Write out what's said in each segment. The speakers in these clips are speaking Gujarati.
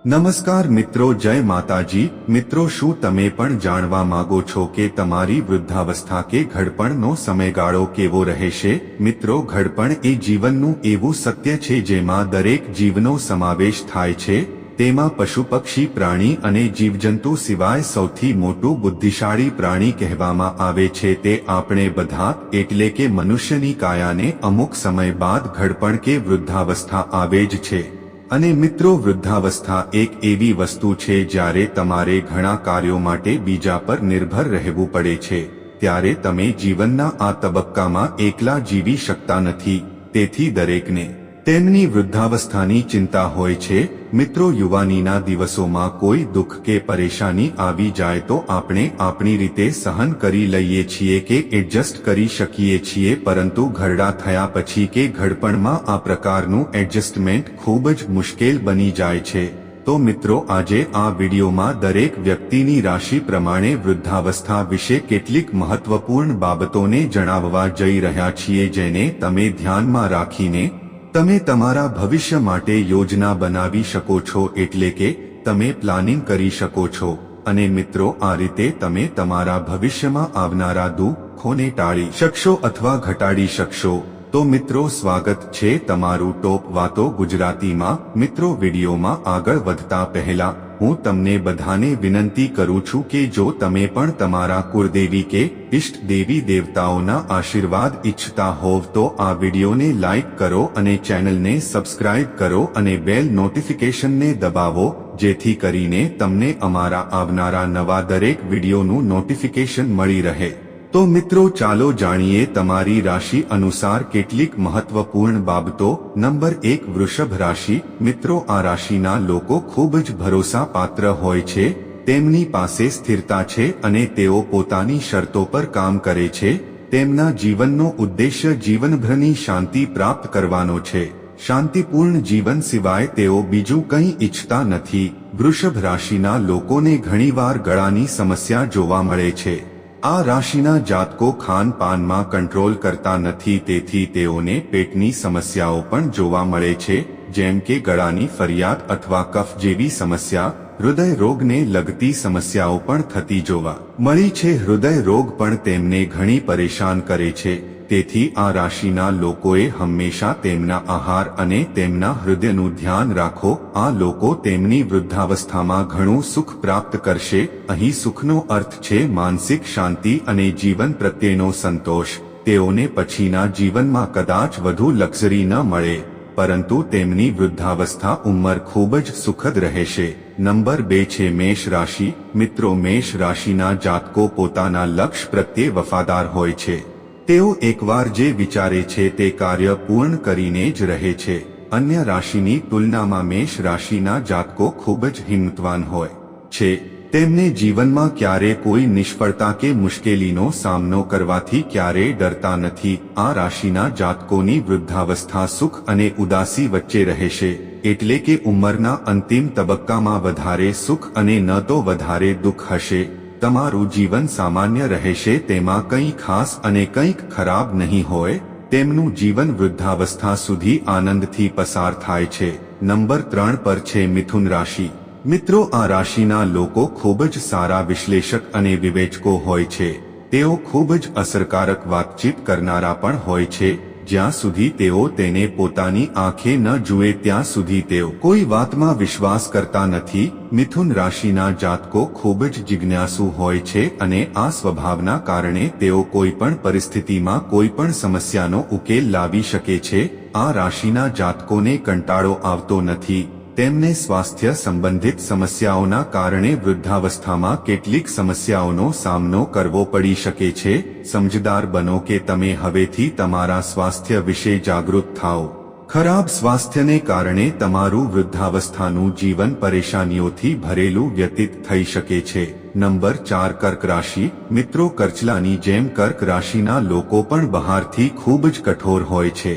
નમસ્કાર મિત્રો, જય માતાજી। મિત્રો, શું તમે પણ જાણવા માંગો છો કે તમારી વૃદ્ધાવસ્થા કે ઘડપણનો સમયગાળો કેવો રહેશે? મિત્રો, ઘડપણ એ જીવનનું એવું સત્ય છે જેમાં દરેક જીવનો સમાવેશ થાય છે। તેમાં પશુ, પક્ષી, પ્રાણી અને જીવજંતુ સિવાય સૌથી મોટું બુદ્ધિશાળી પ્રાણી કહેવામાં આવે છે તે આપણે બધા, એટલે કે મનુષ્યની કાયાને અમુક સમય બાદ ઘડપણ કે વૃદ્ધાવસ્થા આવે જ છે। અને મિત્રો, વૃદ્ધાવસ્થા એક એવી વસ્તુ છે જ્યારે તમારે ઘણા કાર્યો માટે બીજા પર નિર્ભર રહેવું પડે છે। ત્યારે તમે જીવનના આ તબક્કામાં એકલા જીવી શકતા નથી। તેથી દરેકને તેમની વૃદ્ધાવસ્થાની ચિંતા હોય છે। મિત્રો, યુવાનીના દિવસોમાં કોઈ દુઃખ કે પરેશાની આવી જાય તો આપણે આપણી રીતે સહન કરી લઈએ છીએ કે એડજસ્ટ કરી શકીએ છીએ, પરંતુ ઘરડા થયા પછી કે ઘડપણમાં આ પ્રકારનું એડજસ્ટમેન્ટ ખૂબ જ મુશ્કેલ બની જાય છે। તો મિત્રો, આજે આ વિડીયોમાં દરેક વ્યક્તિની રાશિ પ્રમાણે વૃદ્ધાવસ્થા વિશે કેટલીક મહત્વપૂર્ણ બાબતોને જણાવવા જઈ રહ્યા છીએ, જેને તમે ધ્યાનમાં રાખીને તમે તમારા ભવિષ્ય માટે યોજના બનાવી શકો છો, એટલે કે તમે પ્લાનિંગ કરી શકો છો। અને મિત્રો, આ રીતે તમે તમારા ભવિષ્યમાં આવનારા દુઃખોને ટાળી શકશો અથવા ઘટાડી શકશો। તો મિત્રો, સ્વાગત છે તમારું ટોપ વાતો ગુજરાતીમાં। મિત્રો, વિડીયોમાં આગળ વધતા પહેલા હું તમને બધાને વિનંતી કરું છું કે જો તમે પણ તમારા કુળદેવી કે ઇષ્ટ દેવી દેવતાઓના આશીર્વાદ ઈચ્છતા હોવ તો આ વિડીયોને લાઈક કરો અને ચેનલને સબસ્ક્રાઇબ કરો અને બેલ નોટિફિકેશનને દબાવો, જેથી કરીને તમને અમારા આવનારા નવા દરેક વિડીયોનું નોટિફિકેશન મળી રહે। તો મિત્રો, ચાલો જાણીએ તમારી રાશિ અનુસાર કેટલીક મહત્વપૂર્ણ બાબતો। નંબર 1, વૃષભ રાશિ। મિત્રો, આ રાશિના લોકો ખૂબ જ ભરોસાપાત્ર હોય છે। તેમની પાસે સ્થિરતા છે અને તેઓ પોતાની શરતો પર કામ કરે છે। તેમના જીવનનો ઉદ્દેશ્ય જીવનભરની શાંતિ પ્રાપ્ત કરવાનો છે। શાંતિપૂર્ણ જીવન સિવાય તેઓ બીજું કંઈ ઈચ્છતા નથી। વૃષભ રાશિના લોકોને ઘણીવાર ગળાની સમસ્યા જોવા મળે છે। આ રાશિના જાતકો ખાનપાનમાં કંટ્રોલ કરતા નથી, તેથી તેઓને પેટની સમસ્યાઓ પણ જોવા મળે છે, જેમ કે ગળાની ફરિયાદ અથવા કફ જેવી સમસ્યા। હૃદય રોગને લગતી સમસ્યાઓ પણ થતી જોવા મળી છે। હૃદય રોગ પણ તેમને ઘણી પરેશાન કરે છે, તેથી આ રાશિના લોકોએ હંમેશા તેમના આહાર અને તેમના હૃદયનું ધ્યાન રાખો। આ લોકો તેમની વૃદ્ધાવસ્થામાં ઘણું સુખ પ્રાપ્ત કરશે। અહીં સુખનો અર્થ છે માનસિક શાંતિ અને જીવન પ્રત્યેનો સંતોષ। તેઓને પછીના જીવનમાં કદાચ વધુ લક્ઝરી ન મળે, પરંતુ તેમની વૃદ્ધાવસ્થા ઉંમર ખૂબ જ સુખદ રહેશે। નંબર 2 છે મેષ રાશિ। મિત્રો, મેષ રાશિના જાતકો પોતાના લક્ષ્ય પ્રત્યે વફાદાર હોય છે। તેઓ એકવાર જે વિચારે છે તે કાર્ય પૂર્ણ કરીને જ રહે છે। અન્ય રાશિની તુલનામાં મેષ રાશિના જાતકો ખૂબ જ હિંમતવાન હોય છે। તેમને જીવનમાં ક્યારે કોઈ નિષ્ફળતા કે મુશ્કેલીનો સામનો કરવાથી ક્યારેય ડરતા નથી। આ રાશિના જાતકોની વૃદ્ધાવસ્થા સુખ અને ઉદાસી વચ્ચે રહેશે, એટલે કે ઉંમરના અંતિમ તબક્કામાં વધારે સુખ અને ન તો વધારે દુઃખ હશે। તમારું જીવન સામાન્ય રહેશે, તેમાં કંઈ ખાસ અને કંઈક ખરાબ નહીં હોય। તેમનું જીવન વૃદ્ધાવસ્થા સુધી આનંદથી પસાર થાય છે। નંબર 3 પર છે મિથુન રાશિ। મિત્રો, આ રાશિના લોકો ખૂબ જ સારા વિશ્લેષક અને વિવેચકો હોય છે। તેઓ ખૂબ જ અસરકારક વાતચીત કરનારા પણ હોય છે। જ્યાં સુધી તેઓ તેને પોતાની આંખે ન જુએ ત્યાં સુધી તેઓ કોઈ વાતમાં વિશ્વાસ કરતા નથી। મિથુન રાશિના જાતકો ખૂબ જ જિજ્ઞાસુ હોય છે અને આ સ્વભાવના કારણે તેઓ કોઈ પણ પરિસ્થિતિમાં કોઈ પણ સમસ્યાનો ઉકેલ લાવી શકે છે। આ રાશિના જાતકોને કંટાળો આવતો નથી। તેમને સ્વાસ્થ્ય સંબંધિત સમસ્યાઓના કારણે વૃદ્ધાવસ્થામાં કેટલીક સમસ્યાઓનો સામનો કરવો પડી શકે છે। સમજદાર બનો કે તમે હવેથી તમારા સ્વાસ્થ્ય વિશે જાગૃત થાઓ। ખરાબ સ્વાસ્થ્યને કારણે તમારું વૃદ્ધાવસ્થાનું જીવન પરેશાનીઓથી ભરેલું વ્યતીત થઈ શકે છે। નંબર 4, કર્ક રાશિ। મિત્રો, કરચલાની જેમ કર્ક રાશિના લોકો પણ બહારથી ખૂબ જ કઠોર હોય છે,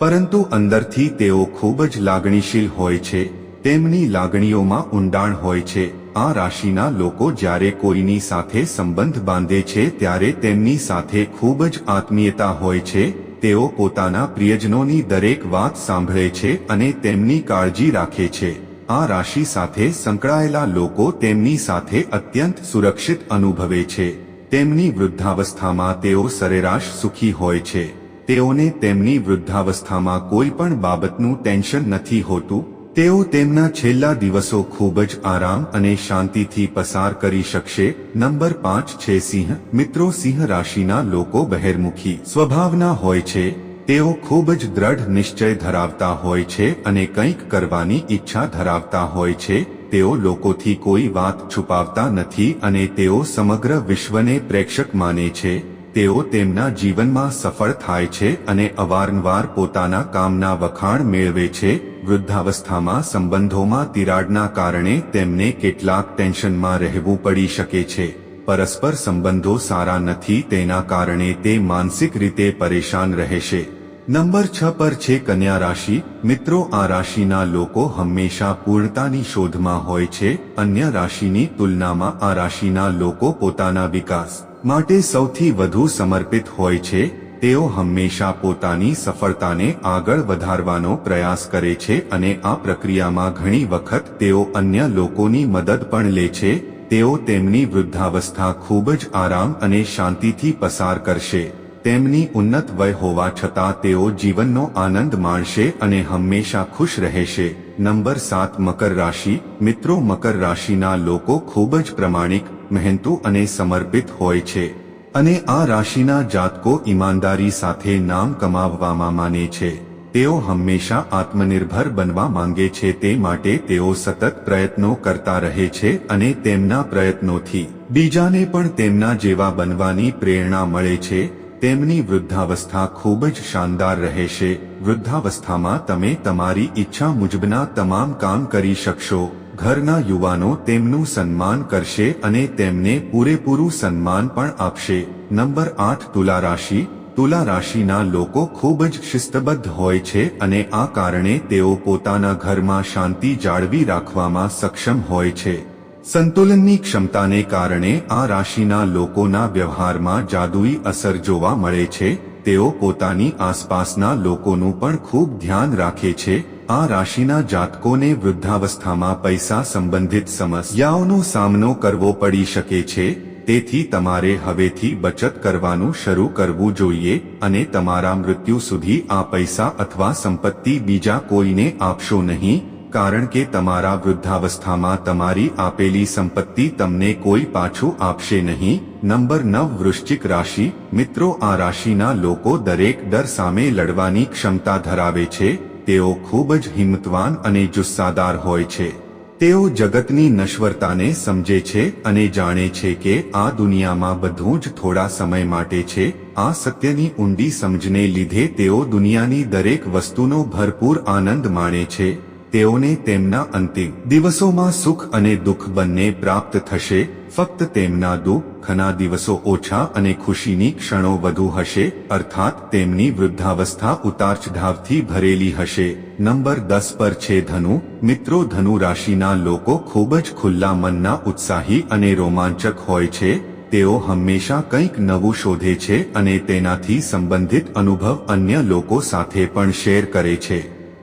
પરંતુ અંદરથી તેઓ ખૂબ જ લાગણીશીલ હોય છે। તેમની લાગણીઓમાં ઊંડાણ હોય છે। આ રાશિના લોકો જ્યારે કોઈની સાથે સંબંધ બાંધે છે ત્યારે તેમની સાથે ખૂબ જ આત્મીયતા હોય છે। તેઓ પોતાના પ્રિયજનોની દરેક વાત સાંભળે છે અને તેમની કાળજી રાખે છે। આ રાશિ સાથે સંકળાયેલા લોકો તેમની સાથે અત્યંત સુરક્ષિત અનુભવે છે. તેમની વૃદ્ધાવસ્થામાં તેઓ સરેરાશ સુખી હોય છે. તેઓને તેમની વૃદ્ધાવસ્થામાં કોઈ પણ બાબતનું ટેન્શન નથી હોતું. તેઓ તેમના છેલ્લા દિવસો ખૂબ જ આરામ અને શાંતિથી પસાર કરી શકશે. નંબર 5 છે સિંહ. મિત્રો, સિંહ રાશિના લોકો બહિર્મુખી સ્વભાવના હોય છે. તેઓ ખૂબ જ દ્રઢ નિશ્ચય ધરાવતા હોય છે અને કંઈક કરવાની ઈચ્છા ધરાવતા હોય છે. તેઓ લોકોથી કોઈ વાત છુપાવતા નથી અને તેઓ સમગ્ર વિશ્વને પ્રેક્ષક માને છે. તેઓ તેમના જીવનમાં સફળ થાય છે અને અવારનવાર પોતાના કામના વખાણ મેળવે છે. વૃદ્ધાવસ્થામાં સંબંધોમાં તિરાડના કારણે તેમને કેટલાક ટેન્શનમાં રહેવું પડી શકે છે. પરસ્પર સંબંધો સારા નથી, તેના કારણે તે માનસિક રીતે પરેશાન રહેશે. નંબર 6 પર છે કન્યા રાશિ. મિત્રો, આ રાશિના લોકો હંમેશા પૂર્ણતાની શોધમાં હોય છે. અન્ય રાશિની તુલનામાં આ રાશિના લોકો પોતાના વિકાસ માટે સૌથી વધુ સમર્પિત હોય છે. તેઓ હંમેશા પોતાની સફળતાને આગળ વધારવાનો પ્રયાસ કરે છે અને આ પ્રક્રિયામાં ઘણી વખત તેઓ અન્ય લોકોની મદદ પણ લે છે. તેઓ તેમની વૃદ્ધાવસ્થા ખૂબ જ આરામ અને શાંતિથી પસાર કરશે. તેમની ઉન્નત વય હોવા છતાં તેઓ જીવનનો આનંદ માણશે અને હંમેશા ખુશ રહેશે. નંબર 7 મકર રાશિ. મિત્રો, મકર રાશિના લોકો ખૂબ જ પ્રમાણિક, મહેનતુ અને સમર્પિત હોય છે અને આ રાશિના જાતકો ઈમાનદારી સાથે નામ કમાવવામાં માને છે. તેઓ હંમેશા આત્મનિર્ભર બનવા માંગે છે. તે માટે તેઓ સતત પ્રયત્નો કરતા રહે છે અને તેમના પ્રયત્નોથી બીજાને પણ તેમના જેવા બનવાની પ્રેરણા મળે છે. તેમની વૃદ્ધાવસ્થા ખૂબ જ શાનદાર રહેશે. વૃદ્ધાવસ્થામાં તમે તમારી ઈચ્છા મુજબના તમામ કામ કરી શકશો. ઘરના યુવાનો તેમનું સન્માન કરશે અને તેમને પૂરેપૂરું સન્માન પણ આપશે. નંબર 8 તુલા રાશિ. તુલા રાશિના લોકો ખૂબ જ શિસ્તબદ્ધ હોય છે અને આ કારણે તેઓ પોતાના ઘરમાં શાંતિ જાળવી રાખવામાં સક્ષમ હોય છે. સંતુલનની ક્ષમતાને કારણે આ રાશિના લોકોના વ્યવહારમાં જાદુઈ અસર જોવા મળે છે. તેઓ પોતાની આસપાસના લોકોનું પણ ખૂબ ધ્યાન રાખે છે. આ રાશિના જાતકોને વૃદ્ધાવસ્થામાં પૈસા સંબંધિત સમસ્યાઓનો સામનો કરવો પડી શકે છે. તેથી તમારે હવેથી બચત કરવાનું શરૂ કરવું જોઈએ અને તમારા મૃત્યુ સુધી આ પૈસા અથવા સંપત્તિ બીજા કોઈને આપશો નહીં, કારણ કે તમારા વૃદ્ધાવસ્થામાં તમારી આપેલી સંપત્તિ તમને કોઈ પાછું આપશે નહીં. નંબર 9 વૃશ્ચિક રાશિ. મિત્રો, આ રાશિના લોકો દરેક ડર સામે લડવાની ક્ષમતા ધરાવે છે. તેઓ ખૂબ જ હિંમતવાન અને જુસ્સાદાર હોય છે. તેઓ જગતની નશ્વરતાને સમજે છે અને જાણે છે કે આ દુનિયામાં બધું જ થોડા સમય માટે છે. આ સત્યની ઊંડી સમજને લીધે તેઓ દુનિયાની દરેક વસ્તુનો ભરપૂર આનંદ માણે છે. તેઓને તેમના અંતિમ દિવસોમાં સુખ અને દુઃખ બંને પ્રાપ્ત થશે. ફક્ત તેમના દુઃખના દિવસો ઓછા અને ખુશીની ક્ષણો વધુ હશે. અર્થાત તેમની વૃદ્ધાવસ્થા ઉતાર-ચઢાવથી ભરેલી હશે. નંબર 10 પર છે ધનુ. મિત્રો, ધનુ રાશિના લોકો ખૂબ જ ખુલ્લા મનના, ઉત્સાહી અને રોમાંચક હોય છે. તેઓ હંમેશા કંઈક નવું શોધે છે અને તેનાથી સંબંધિત અનુભવ અન્ય લોકો સાથે પણ શેર કરે છે.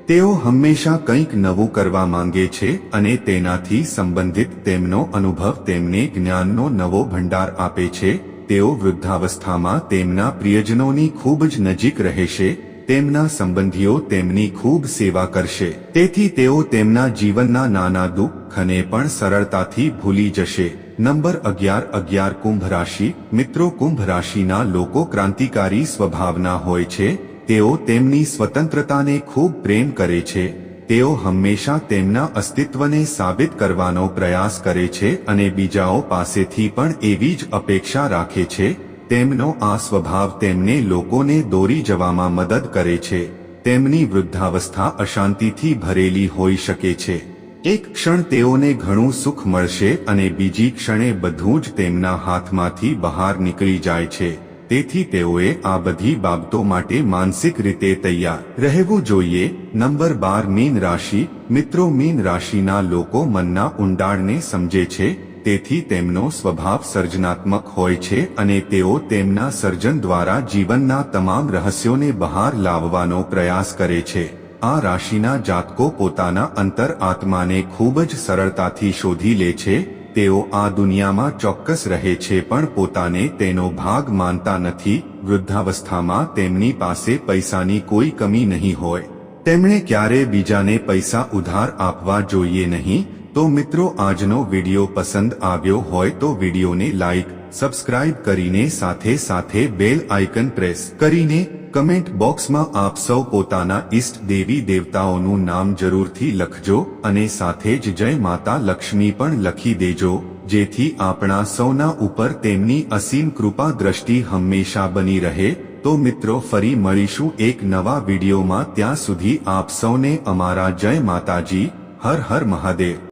તેઓ હંમેશા કંઈક નવું કરવા માંગે છે અને તેનાથી સંબંધિત તેમનો અનુભવ તેમને જ્ઞાનનો નવો ભંડાર આપે છે. તેઓ વૃદ્ધાવસ્થામાં તેમના પ્રિયજનોની ખૂબ જ નજીક રહેશે. તેમના સંબંધીઓ તેમની ખૂબ સેવા કરશે. તેથી તેઓ તેમના જીવનના નાના દુઃખને પણ સરળતાથી ભૂલી જશે. નંબર 11 કુંભ રાશિ. મિત્રો, કુંભ રાશિના લોકો ક્રાંતિકારી સ્વભાવના હોય છે. તેઓ તેમની સ્વતંત્રતાને ખૂબ પ્રેમ કરે છે. તેઓ હંમેશા તેમના અસ્તિત્વને સાબિત કરવાનો પ્રયાસ કરે છે અને બીજાઓ પાસેથી પણ એવી જ અપેક્ષા રાખે છે. તેમનો આ સ્વભાવ તેમને લોકોને દોરી જવામાં મદદ કરે છે. તેમની વૃદ્ધાવસ્થા અશાંતિથી ભરેલી હોઈ શકે છે. એક ક્ષણ તેઓને ઘણું સુખ મળશે અને બીજી ક્ષણે બધું જ તેમના હાથમાંથી બહાર નીકળી જાય છે. તેથી તેઓએ આ બધી બાબતો માટે માનસિક રીતે તૈયાર રહેવું જોઈએ. નંબર 12 મીન રાશિ. મિત્રો, મીન રાશિના લોકો મનના ઊંડાણને સમજે છે. તેથી તેમનો સ્વભાવ સર્જનાત્મક હોય છે અને તેઓ તેમના સર્જન દ્વારા જીવનના તમામ રહસ્યોને બહાર લાવવાનો પ્રયાસ કરે છે. આ રાશિના જાતકો પોતાના અંતર આત્માને ખૂબ જ સરળતાથી શોધી લે છે. તેઓ આ દુનિયામાં ચોક્કસ રહે છે પણ પોતાને તેનો ભાગ માનતા નથી. વૃદ્ધાવસ્થામાં તેમની પાસે પૈસાની કોઈ કમી નહીં હોય. તેમણે ક્યારે બીજાને પૈસા ઉધાર આપવા જોઈએ નહીં. તો મિત્રો, આજનો વિડિયો પસંદ આવ્યો હોય તો વિડિયોને લાઈક, સબસ્ક્રાઇબ કરીને સાથે સાથે બેલ આઇકન પ્રેસ કરીને કમેન્ટ બોક્સમાં આપ સૌ પોતાના ઈષ્ટ દેવી દેવતાઓનું નામ જરૂરથી લખજો અને સાથે જ જય માતા લક્ષ્મી પણ લખી દેજો, જેથી આપણા સૌના ઉપર તેમની અસીમ કૃપા દ્રષ્ટિ હંમેશા બની રહે. તો મિત્રો, ફરી મળીશું એક નવા વિડીયોમાં. ત્યાં સુધી આપ સૌને અમારા જય માતાજી. હર હર મહાદેવ.